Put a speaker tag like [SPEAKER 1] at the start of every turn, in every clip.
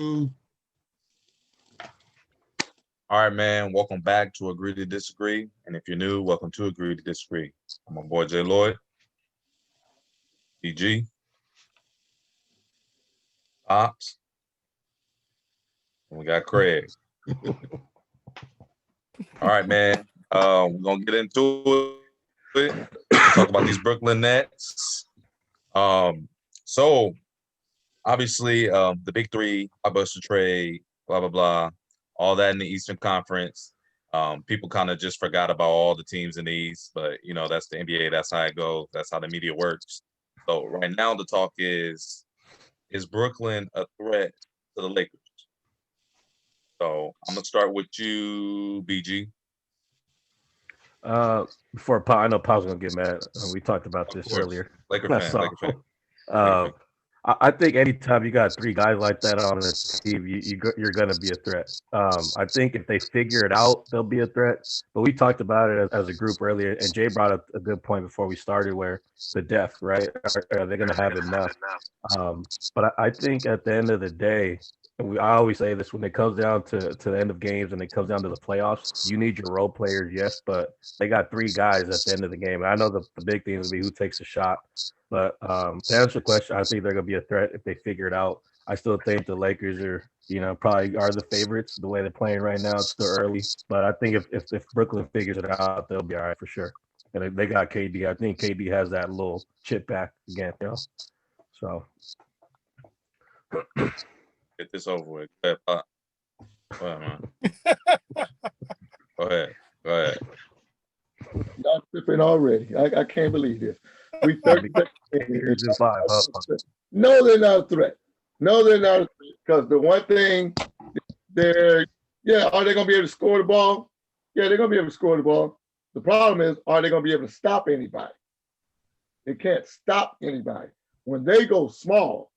[SPEAKER 1] All right, man. Welcome back to Agree to Disagree. And if you're new, welcome to Agree to Disagree. I'm my boy Jay Lloyd, DG, Ops, and we got Craig. All right, man. We're gonna get into it. Talk about these Brooklyn Nets. So obviously, the big three, blockbuster trade, blah blah blah, all that in the Eastern Conference. People kind of just forgot about all the teams in the East, but that's the NBA. That's how it goes. That's how the media works. So right now, the talk is Brooklyn a threat to the Lakers? So I'm gonna start with you, BG.
[SPEAKER 2] Before Paul, I know Paul's gonna get mad. We talked about this earlier.
[SPEAKER 1] Laker fan.
[SPEAKER 2] So,
[SPEAKER 1] Laker fan.
[SPEAKER 2] I think anytime you got three guys like that on a team, you're gonna be a threat. I think if they figure it out, they'll be a threat. But we talked about it as a group earlier, and Jay brought up a good point before we started, where the depth, right? Are they gonna have enough? But I think at the end of the day, and I always say this when it comes down to the end of games and it comes down to the playoffs, you need your role players, yes, but they got three guys at the end of the game. And I know the big thing is be who takes a shot. But to answer the question, I think they're going to be a threat if they figure it out. I still think the Lakers are, probably are the favorites the way they're playing right now. It's still early, but I think if Brooklyn figures it out, they'll be all right for sure. And they got KD. I think KD has that little chip back again. So
[SPEAKER 1] get this over with. Go ahead, man. Go ahead.
[SPEAKER 3] Y'all tripping already. I can't believe this. We 30 No, they're not a threat. No, they're not a threat. Because the one thing are they going to be able to score the ball? Yeah, they're going to be able to score the ball. The problem is, are they going to be able to stop anybody? They can't stop anybody. When they go small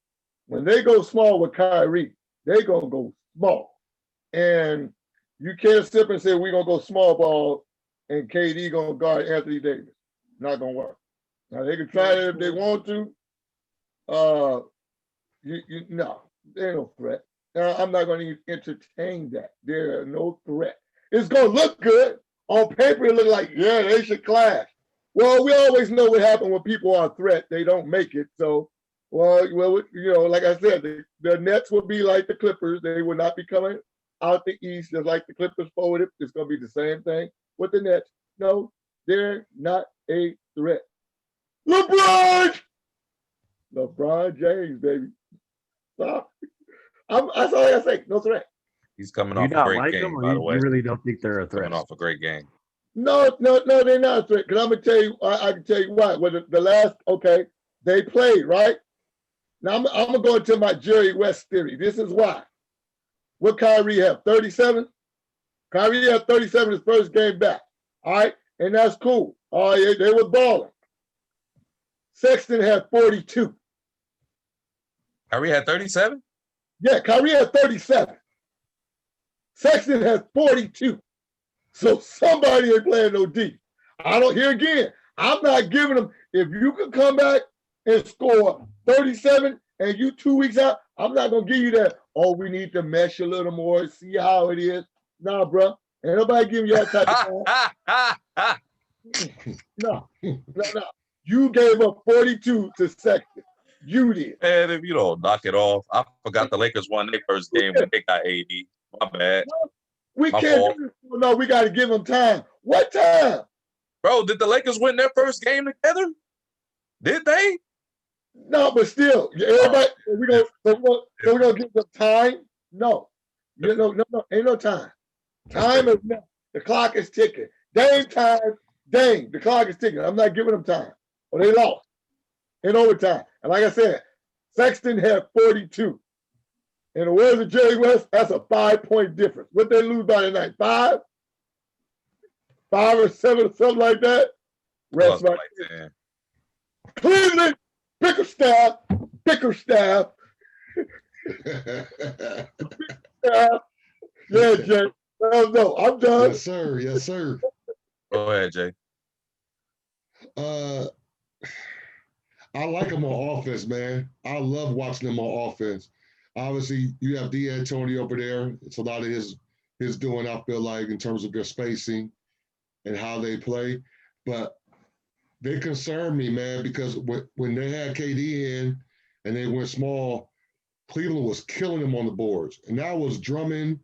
[SPEAKER 3] with Kyrie, they're going to go small. And you can't sit and say, we're going to go small ball and KD going to guard Anthony Davis. Not going to work. Now, they can try it if they want to. No, there ain't no threat. I'm not going to entertain that. There are no threat. It's going to look good. On paper, it look like, yeah, they should clash. Well, we always know what happens when people are a threat. They don't make it. So, like I said, the Nets will be like the Clippers. They will not be coming out the East just like the Clippers forwarded. It's going to be the same thing with the Nets. No, they're not a threat. LeBron James, baby. Stop. That's all I gotta say. No threat.
[SPEAKER 1] He's coming off a great game, by the way.
[SPEAKER 2] You really don't think they're a threat?
[SPEAKER 1] Coming off a great game.
[SPEAKER 3] No, they're not a threat. Because I'm gonna tell you, I can tell you why. Well, the last, they played, right? Now I'm gonna go into my Jerry West theory. This is why. What Kyrie have? 37? Kyrie had 37 his first game back. All right, and that's cool. All right, they were balling. Sexton had 42.
[SPEAKER 1] Kyrie had 37?
[SPEAKER 3] Yeah, Kyrie had 37. Sexton has 42. So somebody ain't playing no D. I don't hear again. I'm not giving them, if you can come back and score 37 and you 2 weeks out, I'm not going to give you that, we need to mesh a little more, see how it is. Nah, bro. Ain't nobody giving you that type of time. No. You gave up 42 to Sexton. You did.
[SPEAKER 1] And if you don't knock it off, I forgot the Lakers won their first game when they got AD. My bad.
[SPEAKER 3] We can't. No, we got to give them time. What time?
[SPEAKER 1] Bro, did the Lakers win their first game together? Did they?
[SPEAKER 3] No, but still, everybody. We're gonna give them time. No, no, ain't no time. Time is not. The clock is ticking. Dame time. Dang, the clock is ticking. I'm not giving them time. Well, they lost in overtime. And like I said, Sexton had 42. In the words of Jerry West, that's a 5-point difference. What they lose by tonight? 5? 5 or 7 or something like that? Rest right there. Cleveland, Bickerstaff. Yeah, Jay. No, I'm done.
[SPEAKER 4] Yes, sir.
[SPEAKER 1] Go ahead, Jay.
[SPEAKER 4] I like them on offense, man. I love watching them on offense. Obviously, you have D'Antoni over there. It's a lot of his doing, I feel like, in terms of their spacing and how they play. But they concern me, man, because when they had KD in and they went small, Cleveland was killing them on the boards. And that was Drummond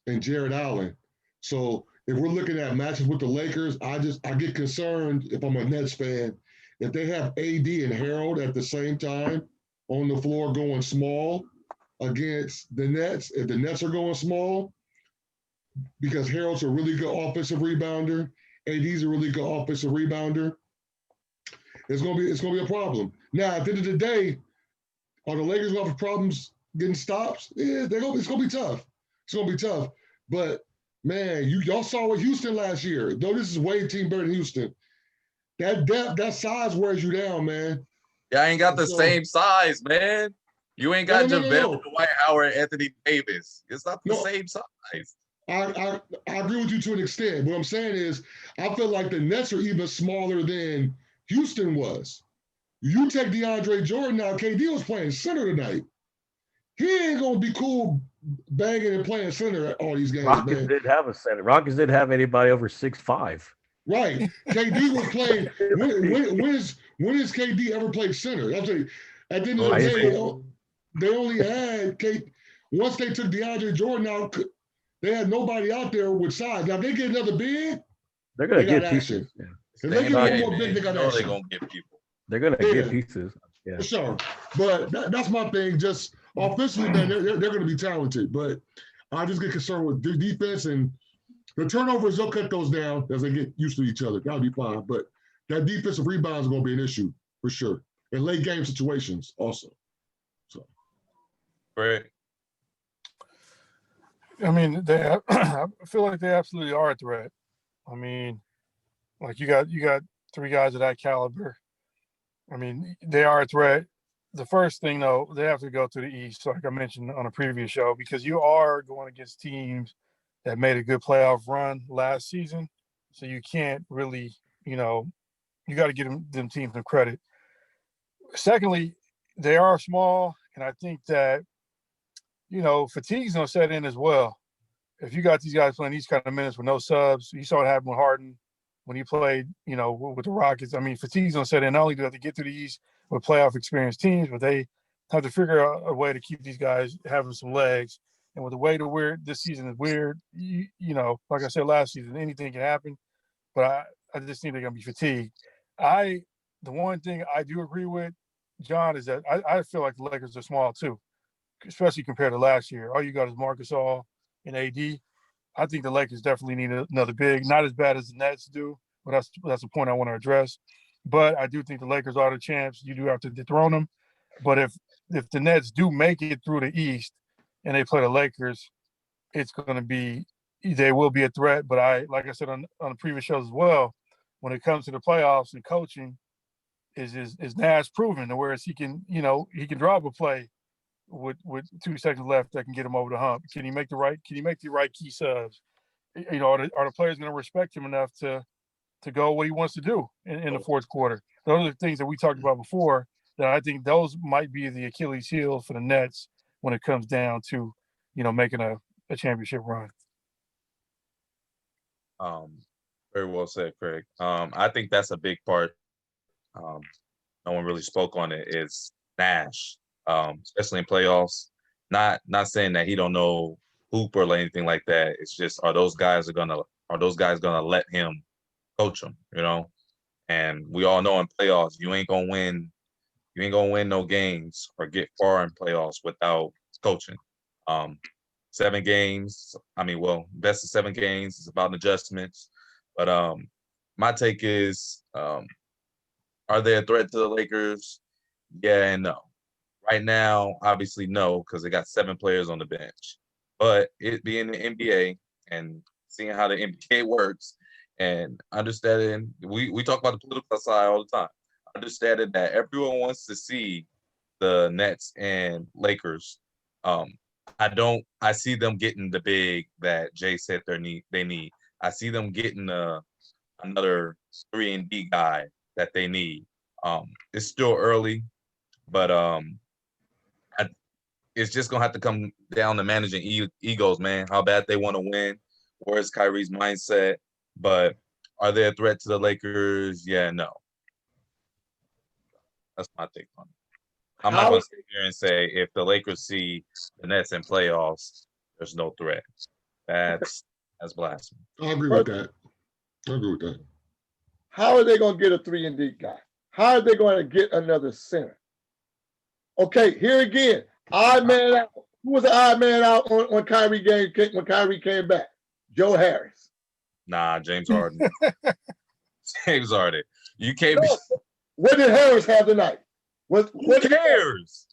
[SPEAKER 4] and Jared Allen. So if we're looking at matches with the Lakers, I get concerned if I'm a Nets fan. If they have AD and Harold at the same time on the floor going small against the Nets, if the Nets are going small, because Harold's a really good offensive rebounder, AD's a really good offensive rebounder, it's gonna be a problem. Now, at the end of the day, are the Lakers gonna have problems getting stops? Yeah, it's gonna be tough. It's gonna be tough. But man, y'all saw with Houston last year. Though this is way team better than Houston. That depth, that size wears you down, man.
[SPEAKER 1] Yeah, I ain't got the same size, man. You ain't got JaVale, Dwight Howard, Anthony Davis. It's not the same size.
[SPEAKER 4] I agree with you to an extent. What I'm saying is, I feel like the Nets are even smaller than Houston was. You take DeAndre Jordan now, KD was playing center tonight. He ain't gonna be cool banging and playing center at all these games.
[SPEAKER 2] Rockets didn't have a center. Rockets didn't have anybody over 6'5".
[SPEAKER 4] Right. KD was playing. When has KD ever played center? I'll tell you, at the end of the day, they only had once they took DeAndre Jordan out, they had nobody out there with size. Now, if they get another big,
[SPEAKER 2] they're going to get pieces. Yeah.
[SPEAKER 4] If they get one more big, they got action.
[SPEAKER 1] They're going to get people.
[SPEAKER 2] They're going to get pieces. Yeah.
[SPEAKER 4] For sure. But that's my thing. Just offensively, man, they're going to be talented. But I just get concerned with the defense, and the turnovers, they'll cut those down as they get used to each other. That'll be fine. But that defensive rebound is going to be an issue for sure. In late game situations also. So.
[SPEAKER 1] Right.
[SPEAKER 5] I mean, I feel like they absolutely are a threat. I mean, like you got three guys of that caliber. I mean, they are a threat. The first thing, though, they have to go to the East, like I mentioned on a previous show, because you are going against teams that made a good playoff run last season. So you can't really, you got to give them teams some credit. Secondly, they are small, and I think that, fatigue's going to set in as well. If you got these guys playing these kind of minutes with no subs, you saw it happen with Harden when he played, with the Rockets. I mean, fatigue's going to set in. Not only do they have to get to the East with playoff experienced teams, but they have to figure out a way to keep these guys having some legs. And with the way this season is weird, like I said last season, anything can happen. But I just think they're going to be fatigued. The one thing I do agree with, John, is that I feel like the Lakers are small too, especially compared to last year. All you got is Marc Gasol and AD. I think the Lakers definitely need another big, not as bad as the Nets do, but that's the point I want to address. But I do think the Lakers are the champs. You do have to dethrone them. But if the Nets do make it through the East and they play the Lakers, it's going to be, they will be a threat. But like I said on the previous shows as well, when it comes to the playoffs and coaching, is Nash proven, whereas he can drop a play with 2 seconds left that can get him over the hump. Can he make the right key subs? Are the players going to respect him enough to go what he wants to do in the fourth quarter? Those are the things that we talked about before, that I think those might be the Achilles heel for the Nets when it comes down to, making a championship run.
[SPEAKER 1] Very well said, Craig. I think that's a big part. No one really spoke on it, is Nash, especially in playoffs. Not saying that he don't know hoop or anything like that. It's just, are those guys gonna let him coach them, And we all know in playoffs, you ain't gonna win no games or get far in playoffs without coaching. 7 games, best of 7 games is about adjustments. But my take is, are they a threat to the Lakers? Yeah and no. Right now, obviously no, because they got 7 players on the bench. But it being the NBA and seeing how the NBA works and understanding, we talk about the political side all the time. Understanding that everyone wants to see the Nets and Lakers. I see them getting the big that Jay said they need. I see them getting another 3-and-D guy that they need. It's still early, but it's just gonna have to come down to managing egos, man. How bad they want to win. Where's Kyrie's mindset? But are they a threat to the Lakers? Yeah, no. That's my take on it. I'm not gonna sit here and say if the Lakers see the Nets in playoffs, there's no threat. That's blasphemy.
[SPEAKER 4] I agree with that. I agree with that.
[SPEAKER 3] How are they going to get a 3-and-D guy? How are they going to get another center? Okay, here again, odd man out. Who was the odd man out when Kyrie came back? Joe Harris.
[SPEAKER 1] Nah, James Harden. James Harden. You can't be.
[SPEAKER 3] What did Harris have tonight?
[SPEAKER 1] Who cares?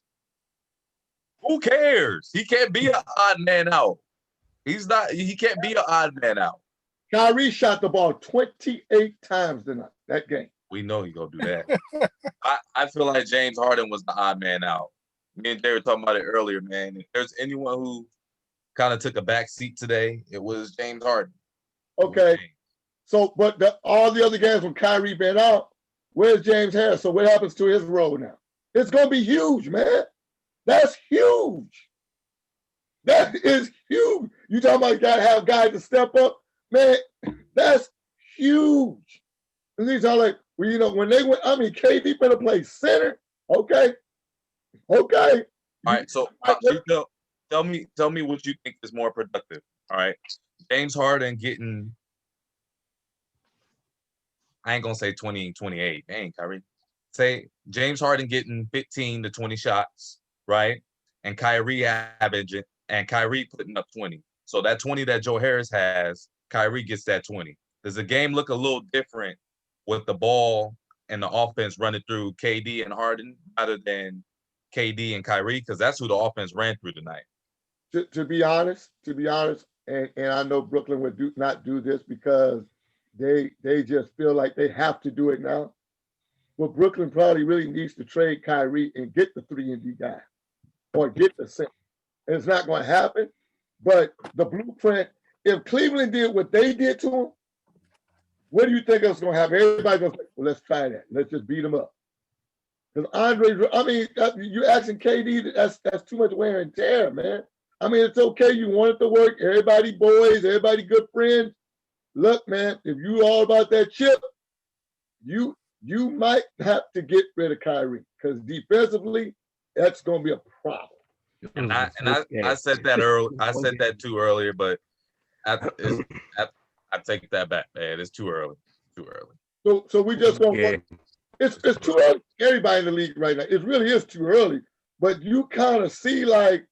[SPEAKER 1] Who cares? He can't be an odd man out. He can't be an odd man out.
[SPEAKER 3] Kyrie shot the ball 28 times tonight, that game.
[SPEAKER 1] We know he gonna do that. I feel like James Harden was the odd man out. Me and Jay were talking about it earlier, man. If there's anyone who kind of took a back seat today, it was James Harden.
[SPEAKER 3] Okay. So, but all the other games when Kyrie been out, where's James Harris? So what happens to his role now? It's gonna be huge, man. That's huge. That is huge. You talking about gotta have guys to step up, man? That's huge. And these are like, well, you know, when they went, I mean, KD better play center. Okay.
[SPEAKER 1] All right. So tell me what you think is more productive. All right. James Harden getting, I ain't gonna say 20 and 28. Dang, Kyrie. Say James Harden getting 15 to 20 shots, right? And Kyrie putting up 20. So that 20 that Joe Harris has, Kyrie gets that 20. Does the game look a little different with the ball and the offense running through KD and Harden rather than KD and Kyrie? Because that's who the offense ran through tonight.
[SPEAKER 3] To be honest, and I know Brooklyn would not do this because they just feel like they have to do it now. Well, Brooklyn probably really needs to trade Kyrie and get the 3-and-D guy or get the center. And it's not going to happen. But the blueprint, if Cleveland did what they did to him, what do you think is going to happen? Everybody's going to say, well, let's try that. Let's just beat him up. Because you asking KD, that's too much wear and tear, man. I mean, it's okay. You want it to work. Everybody boys, everybody good friends. Look, man, if you all about that chip, you might have to get rid of Kyrie because defensively, that's going to be a problem.
[SPEAKER 1] And I said that earlier. I said that too earlier, but I take that back, man. It's too early. Too early.
[SPEAKER 3] So we just don't. It's too early. Everybody in the league right now. It really is too early. But you kind of see like,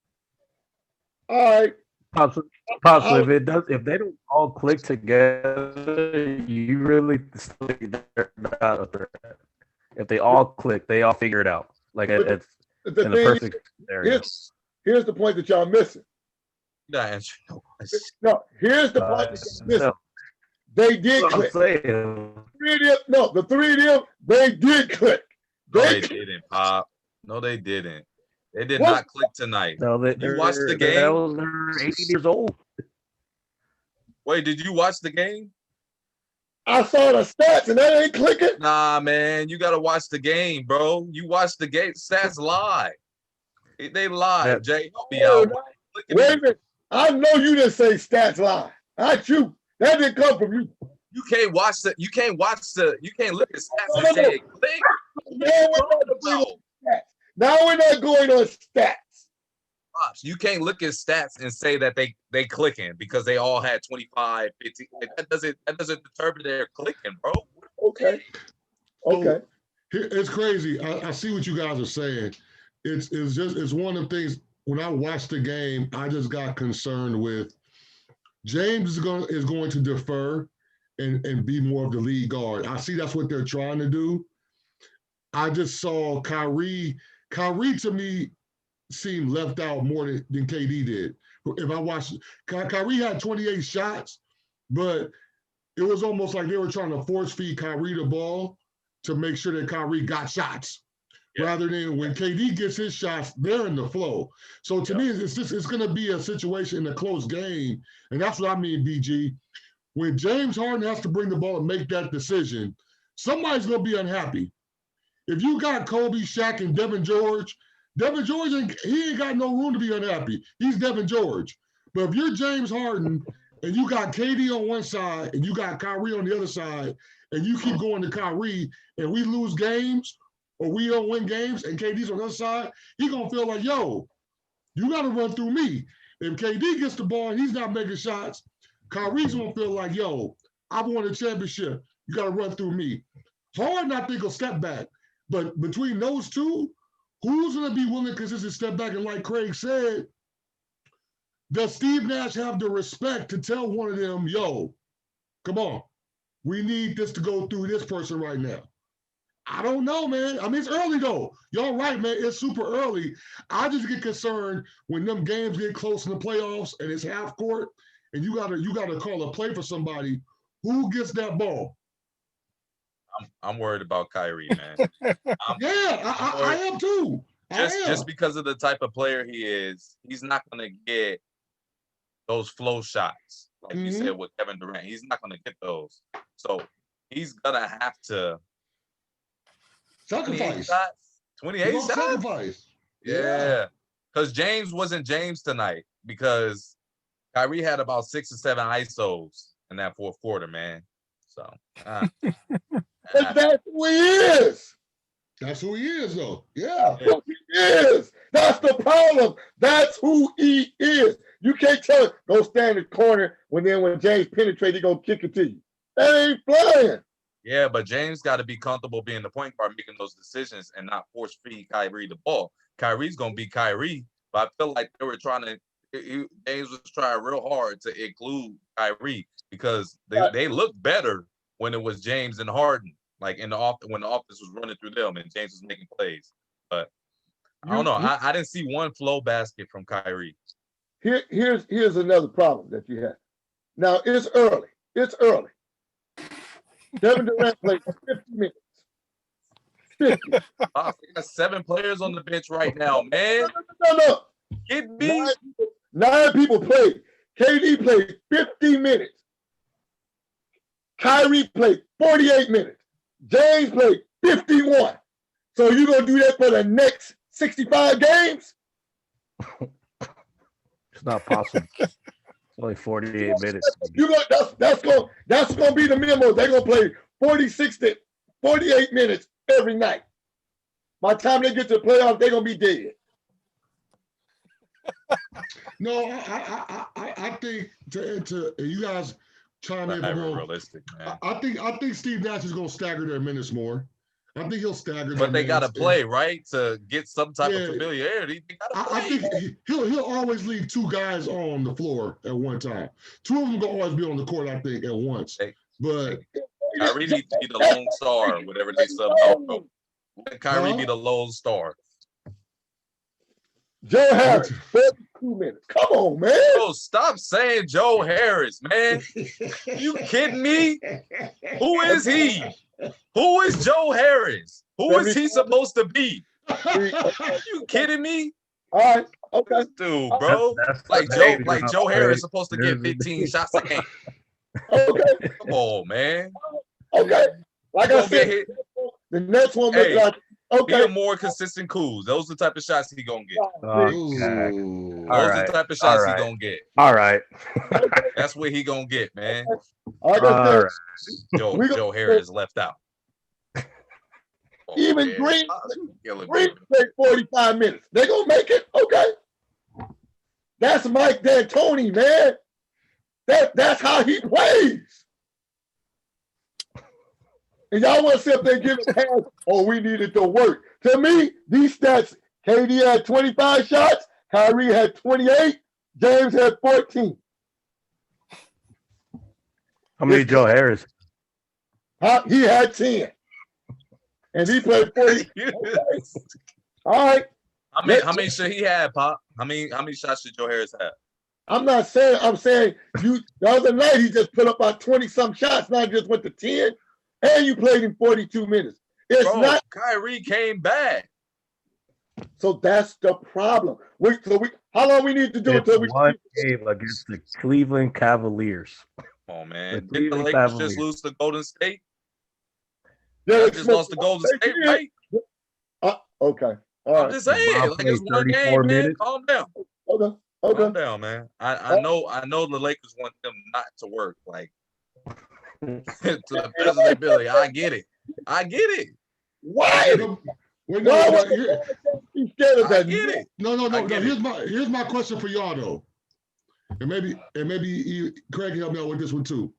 [SPEAKER 3] all right.
[SPEAKER 2] Possibly, if they don't all click together, you really they're not a threat. If they all click, they all figure it out. Like it's in the perfect scenario.
[SPEAKER 3] Here's the point that y'all missing.
[SPEAKER 1] No,
[SPEAKER 3] here's the point that y'all missing. They did click. The three of them, they did click.
[SPEAKER 1] They didn't, Pop. No, they didn't. They did not click tonight.
[SPEAKER 2] No,
[SPEAKER 1] you watched the game?
[SPEAKER 2] They're 18 years old.
[SPEAKER 1] Wait, did you watch the game?
[SPEAKER 3] I saw the stats and that ain't clicking.
[SPEAKER 1] Nah, man, you gotta watch the game, bro. You watch the game. Stats lie. They lie. Jay, help me out.
[SPEAKER 3] Wait a minute. I know you didn't say stats lie. Not you. That didn't come from you.
[SPEAKER 1] You can't look at stats and say it click.
[SPEAKER 3] Now we're not going on stats.
[SPEAKER 1] You can't look at stats and say that they clicking because they all had 25, 15. That doesn't determine they're clicking, bro.
[SPEAKER 3] Okay.
[SPEAKER 4] So, it's crazy. I see what you guys are saying. It's one of the things when I watched the game, I just got concerned with James is going to defer and be more of the lead guard. I see that's what they're trying to do. I just saw Kyrie. Kyrie to me seemed left out more than KD did. If I watched, Kyrie had 28 shots, but it was almost like they were trying to force feed Kyrie the ball to make sure that Kyrie got shots. Rather than when KD gets his shots, they're in the flow. So to me, it's going to be a situation in a close game. And that's what I mean, BG. When James Harden has to bring the ball and make that decision, somebody's going to be unhappy. If you got Kobe, Shaq, and Devin George Devin George, he ain't got no room to be unhappy. He's Devin George. But if you're James Harden and you got KD on one side and you got Kyrie on the other side, and you keep going to Kyrie and we lose games or we don't win games and KD's on the other side, he's going to feel like, yo, you got to run through me. If KD gets the ball and he's not making shots, Kyrie's going to feel like, yo, I've won a championship. You got to run through me. Harden, I think, will step back. But between those two, who's going to be willing to consistently step back? And like Craig said, does Steve Nash have the respect to tell one of them, yo, come on, we need this to go through this person right now? I don't know, man. I mean, it's early, though. Y'all right, man. It's super early. I just get concerned when them games get close in the playoffs and it's half court and you gotta call a play for somebody. Who gets that ball?
[SPEAKER 1] I'm worried about Kyrie, man.
[SPEAKER 4] I am too.
[SPEAKER 1] Just because of the type of player he is, he's not gonna get those flow shots, like you said with Kevin Durant. He's not gonna get those. So he's gonna have to
[SPEAKER 4] sacrifice
[SPEAKER 1] 28 shots.
[SPEAKER 4] Sacrifice.
[SPEAKER 1] Yeah. Because James wasn't James tonight because Kyrie had about 6 or 7 ISOs in that fourth quarter, man. So
[SPEAKER 3] but that's who he is.
[SPEAKER 4] That's who he is, though. Yeah.
[SPEAKER 3] That's who he is. That's the problem. That's who he is. You can't tell him, go stand in the corner when James penetrates, he gonna kick it to you. That ain't flying.
[SPEAKER 1] Yeah, but James got to be comfortable being the point guard, making those decisions and not force feed Kyrie the ball. Kyrie's gonna be Kyrie, but I feel like they were James was trying real hard to include Kyrie because they looked better when it was James and Harden, like when the offense was running through them and James was making plays. But I don't know. I didn't see one flow basket from Kyrie.
[SPEAKER 3] Here's another problem that you have. Now it's early. Kevin Durant played 50 minutes. 50.
[SPEAKER 1] Oh, we got 7 players on the bench right now, man.
[SPEAKER 3] No.
[SPEAKER 1] Get me.
[SPEAKER 3] 9 people played. KD played 50 minutes. Kyrie played 48 minutes. James played 51. So you gonna do that for the next 65 games?
[SPEAKER 2] It's not possible. It's only 48 minutes.
[SPEAKER 3] That's gonna be the memo. They're gonna play 46 to 48 minutes every night. By the time they get to the playoffs, they're gonna be dead.
[SPEAKER 4] No, I think to you guys chime in.
[SPEAKER 1] Not realistic, man.
[SPEAKER 4] I think Steve Nash is gonna stagger their minutes more. I think he'll stagger.
[SPEAKER 1] But they got to play, right, to get some type of familiarity.
[SPEAKER 4] I think he'll always leave 2 guys on the floor at one time. 2 of them will always be on the court, I think, at once. But
[SPEAKER 1] Kyrie needs to be the lone star, whatever they sub out. Let Kyrie be the lone star.
[SPEAKER 3] Joe Harris, 32 minutes. Come on, man.
[SPEAKER 1] Bro, stop saying Joe Harris, man. You kidding me? Who is he? Who is Joe Harris? Who is he supposed to be? You kidding me?
[SPEAKER 3] All right, okay.
[SPEAKER 1] Dude, bro. That's Joe Harris is supposed to get 15 shots a game.
[SPEAKER 3] Okay.
[SPEAKER 1] Come on, man.
[SPEAKER 3] Okay. Like I said, the next one was like, okay.
[SPEAKER 1] Be a more consistent Kuz. Those are the type of shots he gonna get. Those are the type of shots he gonna get.
[SPEAKER 2] All right.
[SPEAKER 1] That's what he gonna get, man.
[SPEAKER 3] All right.
[SPEAKER 1] Joe Harris left out.
[SPEAKER 3] Even Green played 45 minutes. They gonna make it? Okay. That's Mike D'Antoni, man. That's how he plays. And y'all want to see if they give a pass? Oh, we needed to work. To me, these stats, KD had 25 shots, Kyrie had 28, James had 14.
[SPEAKER 2] How many Joe Harris?
[SPEAKER 3] He had 10. And he played 40. Okay. All right.
[SPEAKER 1] How many should he have, Pop? How many shots should Joe Harris have?
[SPEAKER 3] I'm saying the other night he just put up about 20-some shots, not just went to 10. And you played in 42 minutes.
[SPEAKER 1] Kyrie came back.
[SPEAKER 3] So that's the problem. How long we need to do until we
[SPEAKER 2] one game against the Cleveland Cavaliers?
[SPEAKER 1] Oh man, did the Lakers just lose to Golden State?
[SPEAKER 3] Yeah,
[SPEAKER 1] they just lost to Golden State, right?
[SPEAKER 3] Okay. All
[SPEAKER 1] I'm
[SPEAKER 3] right.
[SPEAKER 1] just saying,
[SPEAKER 2] Bob
[SPEAKER 1] like
[SPEAKER 2] played
[SPEAKER 1] it's one
[SPEAKER 2] 34
[SPEAKER 1] game, man.
[SPEAKER 2] minutes.
[SPEAKER 1] Calm down.
[SPEAKER 3] Okay.
[SPEAKER 1] Calm
[SPEAKER 3] Okay.
[SPEAKER 1] down, man. I know the Lakers want them not to work, like to the best of their ability. I get it.
[SPEAKER 3] Why?
[SPEAKER 4] Wait,
[SPEAKER 3] Why
[SPEAKER 4] no,
[SPEAKER 3] would
[SPEAKER 4] here,
[SPEAKER 3] be scared of
[SPEAKER 1] I
[SPEAKER 3] that?
[SPEAKER 1] get it.
[SPEAKER 4] no.
[SPEAKER 1] I get it.
[SPEAKER 4] Here's my question for y'all though, and maybe Craig can help me out with this one too.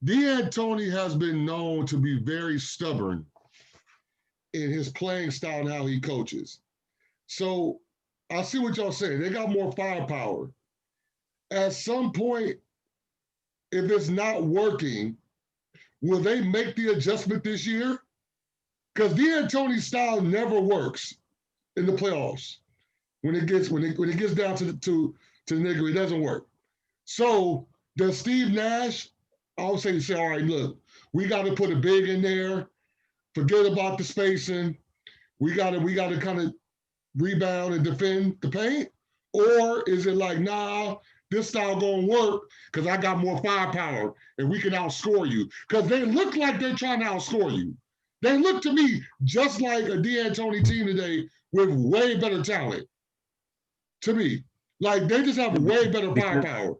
[SPEAKER 4] D'Antoni has been known to be very stubborn in his playing style and how he coaches. So I see what y'all saying. They got more firepower. At some point, if it's not working, will they make the adjustment this year? Because D'Antoni's style never works in the playoffs. When it gets down to the nigga, it doesn't work. So does Steve Nash also say, all right, look, we got to put a big in there, forget about the spacing. We got to kind of rebound and defend the paint? Or is it like, nah, this style gonna work because I got more firepower and we can outscore you? Because they look like they're trying to outscore you. They look to me just like a D'Antoni team today with way better talent. To me, like they just have way better firepower.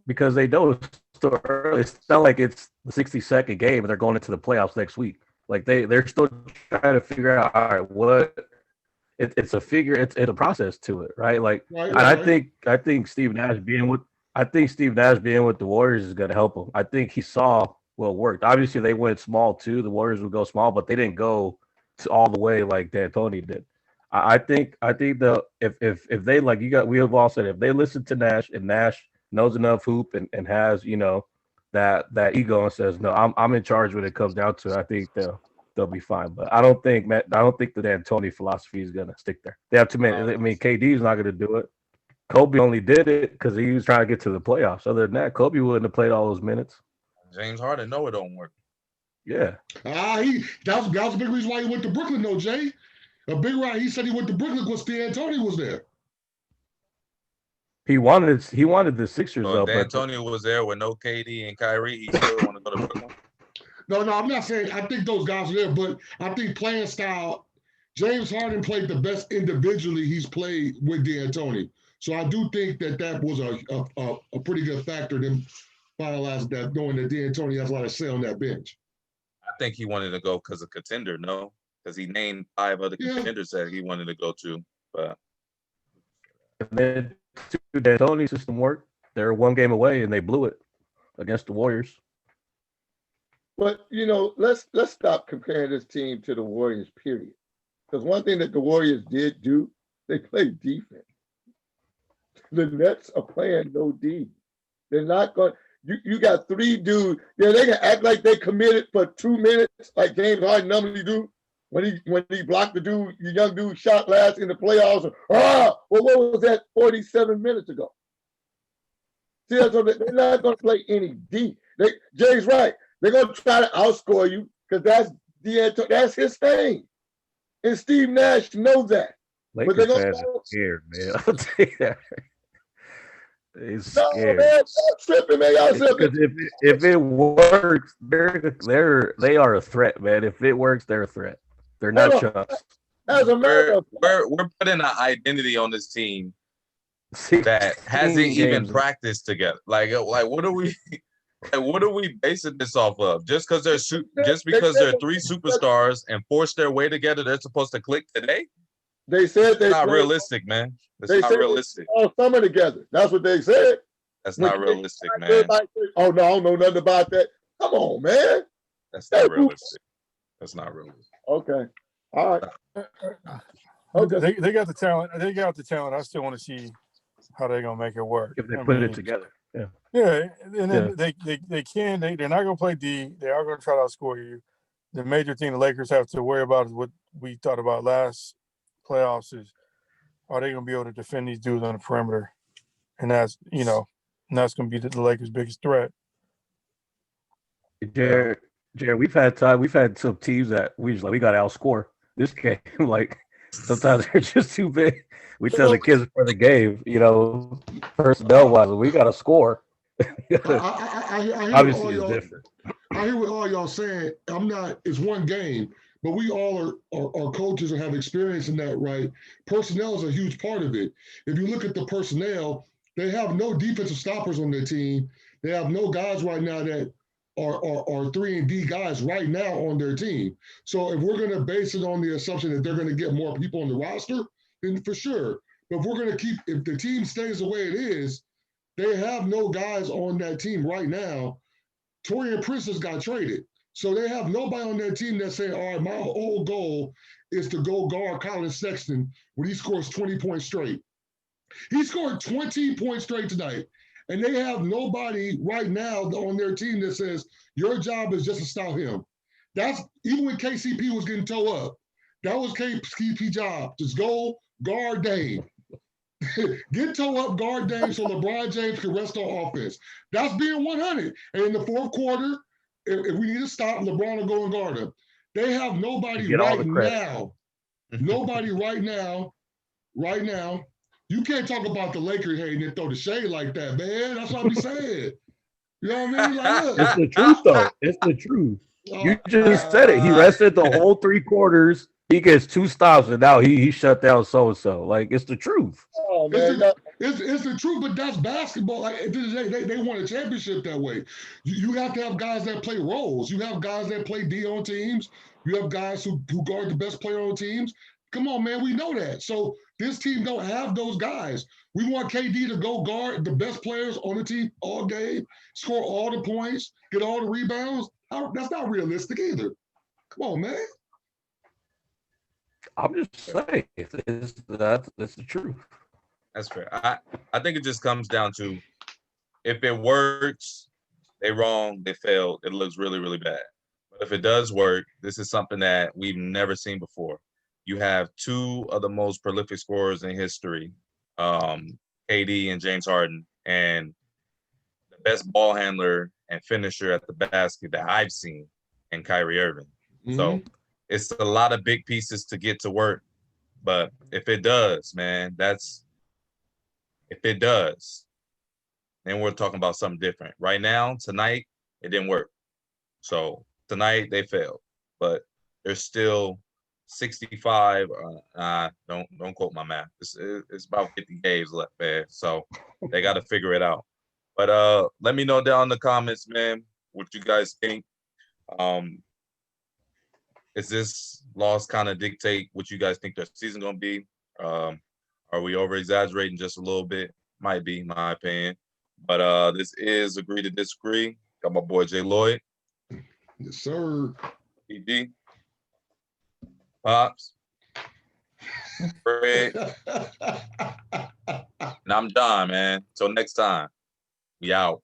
[SPEAKER 2] Because they know it's still early. It's not like it's the 60-second game and they're going into the playoffs next week. Like they're still trying to figure out, all right, what it's a process to it, right? Like,
[SPEAKER 4] Right,
[SPEAKER 2] and I think Steve Nash being with the Warriors is going to help him. I think he saw what worked. Obviously, they went small too. The Warriors would go small, but they didn't go to all the way like D'Antoni did. I think if they like we have all said if they listen to Nash and Nash knows enough hoop and has that ego and says no, I'm in charge when it comes down to it, I think they'll be fine. But I don't think the D'Antoni philosophy is gonna stick there. They have too many. I mean, KD's not gonna do it. Kobe only did it because he was trying to get to the playoffs. Other than that, Kobe wouldn't have played all those minutes.
[SPEAKER 1] James Harden, no, it don't work.
[SPEAKER 2] Yeah.
[SPEAKER 4] That was a big reason why he went to Brooklyn, though, Jay. A big reason he said he went to Brooklyn because D'Antoni was there.
[SPEAKER 2] He wanted the Sixers
[SPEAKER 1] So
[SPEAKER 2] though.
[SPEAKER 1] D'Antoni was there with no KD and Kyrie. He still want to go to Brooklyn.
[SPEAKER 4] No, I'm not saying I think those guys are there, but I think playing style, James Harden played the best individually he's played with D'Antoni. So I do think that was a pretty good factor them finalizing that, knowing that D'Antoni has a lot of say on that bench.
[SPEAKER 1] I think he wanted to go because of contender, no? Because he named 5 other contenders that he wanted to go to. But
[SPEAKER 2] and then the D'Antoni system worked. They're one game away and they blew it against the Warriors.
[SPEAKER 3] But let's stop comparing this team to the Warriors, period. Because one thing that the Warriors did do, they played defense. The Nets are playing no D. They're not going. You got 3 dudes. Yeah, they can act like they committed for 2 minutes, like James Harden normally do. When he blocked the young dude shot last in the playoffs. Well, what was that 47 minutes ago? See, so they're not going to play any D. Jay's right. They're going to try to outscore you because that's his thing. And Steve Nash knows that.
[SPEAKER 2] Lakers fans are scared, man. I'll tell you that. He's scared.
[SPEAKER 3] No, man, y'all tripping, man. Y'all tripping.
[SPEAKER 2] Because if it works, they are a threat, man. If it works, they're a threat. They're not chucks.
[SPEAKER 3] As a matter of
[SPEAKER 1] fact, we're putting an identity on this team that hasn't even practiced together. Like what are we? What are we basing this off of? Just because they're 3 superstars and force their way together, they're supposed to click today?
[SPEAKER 3] They said
[SPEAKER 1] it's not realistic, man. It's not realistic.
[SPEAKER 3] All summer together. That's what they said.
[SPEAKER 1] That's not realistic, man.
[SPEAKER 3] Oh no, I don't know nothing about that. Come on, man.
[SPEAKER 1] That's not realistic. That's not realistic.
[SPEAKER 3] Okay. All right. Okay.
[SPEAKER 5] They got the talent. They got the talent. I still want to see how they're gonna make it work.
[SPEAKER 2] If they put it together. Yeah.
[SPEAKER 5] Yeah, and then they can. They're not gonna play D. They are gonna try to outscore you. The major thing the Lakers have to worry about is what we thought about last playoffs is, are they gonna be able to defend these dudes on the perimeter? And that's gonna be the Lakers' biggest threat.
[SPEAKER 2] Jared, we've had some teams that we got to outscore this game. Like sometimes they're just too big. We tell the kids for the game, personnel wise, we got to score.
[SPEAKER 4] I
[SPEAKER 2] Obviously, it's different.
[SPEAKER 4] I hear what all y'all saying. It's one game, but we all are coaches and have experience in that, right? Personnel is a huge part of it. If you look at the personnel, they have no defensive stoppers on their team. They have no guys right now that are 3-and-D guys right now on their team. So if we're going to base it on the assumption that they're going to get more people on the roster, then for sure. But if we're going to if the team stays the way it is, they have no guys on that team right now. Torian Prince just got traded. So they have nobody on their team that's saying, all right, my whole goal is to go guard Colin Sexton when he scores 20 points straight. He scored 20 points straight tonight. And they have nobody right now on their team that says, your job is just to stop him. That's even when KCP was getting toe up. That was KCP's job. Just go guard Dame. Get toe up, guard Dame so LeBron James can rest on offense. That's being 100. And in the fourth quarter, if we need to stop, LeBron will go and guard him. They have nobody right now. Nobody right now. You can't talk about the Lakers hating and throw the shade like that, man. That's what I be saying. You know what I mean? Like, look.
[SPEAKER 2] It's the truth, though. It's the truth. You just said it. He rested the whole 3 quarters. He gets 2 stops, and now he shut down so-and-so. Like, it's the truth.
[SPEAKER 3] Oh, man.
[SPEAKER 4] It's the truth, but that's basketball. Like, at the end of the day, they won a championship that way. You have to have guys that play roles. You have guys that play D on teams. You have guys who guard the best player on teams. Come on, man. We know that. So this team don't have those guys. We want KD to go guard the best players on the team all game, score all the points, get all the rebounds. That's not realistic either. Come on, man.
[SPEAKER 2] I'm just saying, that's the truth.
[SPEAKER 1] That's fair. I think it just comes down to if it works, they wrong, they failed. It looks really, really bad. But if it does work, this is something that we've never seen before. You have 2 of the most prolific scorers in history, KD and James Harden, and the best ball handler and finisher at the basket that I've seen in Kyrie Irving. Mm-hmm. So it's a lot of big pieces to get to work. But if it does, man, if it does, then we're talking about something different. Right now, tonight, it didn't work. So tonight they failed. But there's still 65. Don't quote my math. It's about 50 games left, man. So they got to figure it out. But let me know down in the comments, man, what you guys think. Is this loss kind of dictate what you guys think their season gonna be? Are we over exaggerating just a little bit? Might be, my opinion. But this is Agree to Disagree. Got my boy Jay Lloyd.
[SPEAKER 4] Yes, sir.
[SPEAKER 1] PD. Pops. Fred. And I'm John, man. Till next time. We out.